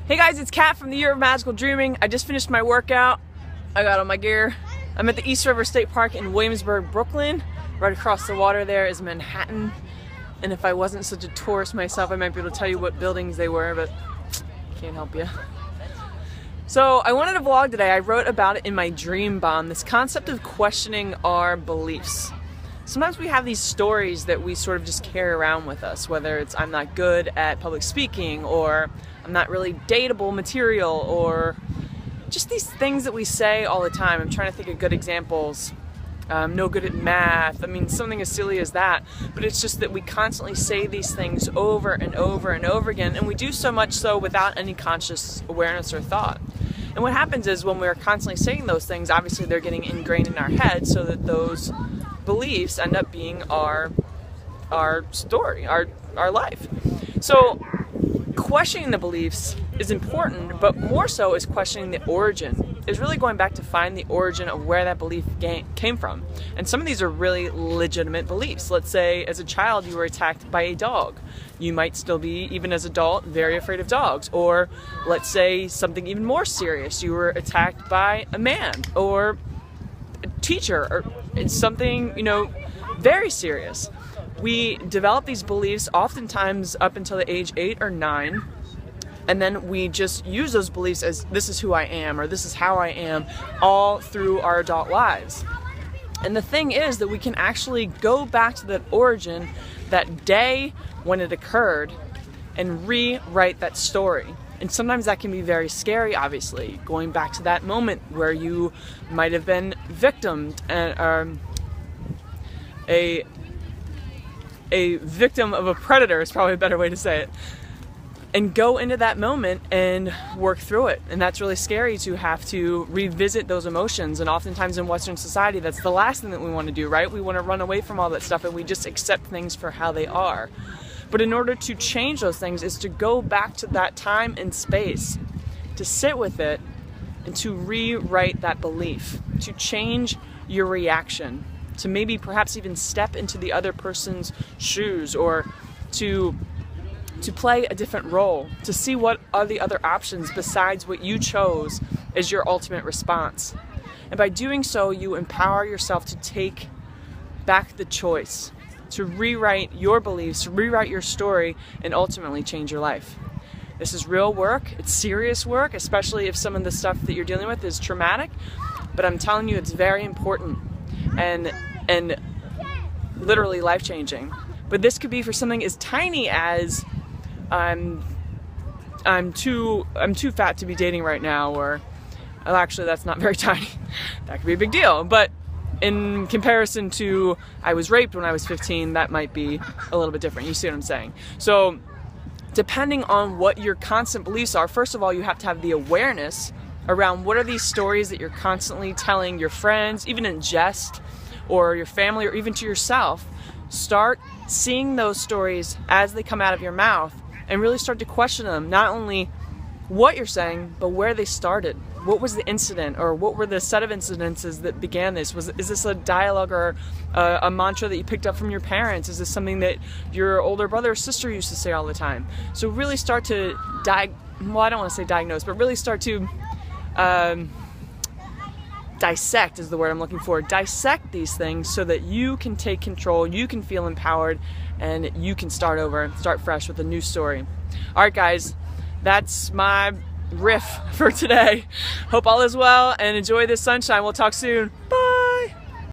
Hey guys, it's Kat from the Year of Magical Dreaming. I just finished my workout. I got all my gear. I'm at the East River State Park in Williamsburg, Brooklyn. Right across the water there is Manhattan. And if I wasn't such a tourist myself, I might be able to tell you what buildings they were, but can't help you. So I wanted to vlog today. I wrote about it in my Dream Bomb, this concept of questioning our beliefs. Sometimes we have these stories that we sort of just carry around with us, whether it's I'm not good at public speaking, or I'm not really dateable material, or just these things that we say all the time. I'm trying to think of good examples. No good at math. I mean, something as silly as that. But it's just that we constantly say these things over and over and over again, and we do so much so without any conscious awareness or thought. And what happens is when we're constantly saying those things, obviously they're getting ingrained in our head, so that those beliefs end up being our story, our life. So questioning the beliefs is important, but more so is questioning the origin. Is really going back to find the origin of where that belief came from. And some of these are really legitimate beliefs. Let's say as a child you were attacked by a dog. You might still be, even as an adult, very afraid of dogs. Or let's say something even more serious. You were attacked by a man or a teacher, or it's something, very serious. We develop these beliefs oftentimes up until the age 8 or 9, and then we just use those beliefs as this is who I am, or this is how I am, all through our adult lives. And the thing is that we can actually go back to that origin, that day when it occurred, and rewrite that story. And sometimes that can be very scary, obviously, going back to that moment where you might have been victimed, and a victim of a predator is probably a better way to say it, and go into that moment and work through it. And that's really scary, to have to revisit those emotions. And oftentimes in Western society, that's the last thing that we want to do, right? We want to run away from all that stuff, and we just accept things for how they are. But in order to change those things is to go back to that time and space, to sit with it, and to rewrite that belief, to change your reaction, to maybe perhaps even step into the other person's shoes, or to play a different role, to see what are the other options besides what you chose as your ultimate response. And by doing so, you empower yourself to take back the choice, to rewrite your beliefs, rewrite your story, and ultimately change your life. This is real work. It's serious work, especially if some of the stuff that you're dealing with is traumatic. But I'm telling you, it's very important and literally life-changing. But this could be for something as tiny as I'm too fat to be dating right now, or well, actually that's not very tiny. That could be a big deal. But in comparison to I was raped when I was 15, that might be a little bit different. You see what I'm saying? So depending on what your constant beliefs are, first of all, you have to have the awareness around what are these stories that you're constantly telling your friends, even in jest, or your family, or even to yourself. Start seeing those stories as they come out of your mouth, and really start to question them, not only what you're saying, but where they started. What was the incident, or what were the set of incidences that began this? Is this a dialogue or a mantra that you picked up from your parents? Is this something that your older brother or sister used to say all the time? So really start to I don't want to say diagnose, but really start to dissect is the word I'm looking for. Dissect these things so that you can take control, you can feel empowered, and you can start over, start fresh with a new story. All right, guys, that's my riff for today. Hope all is well, and enjoy this sunshine. We'll talk soon. Bye.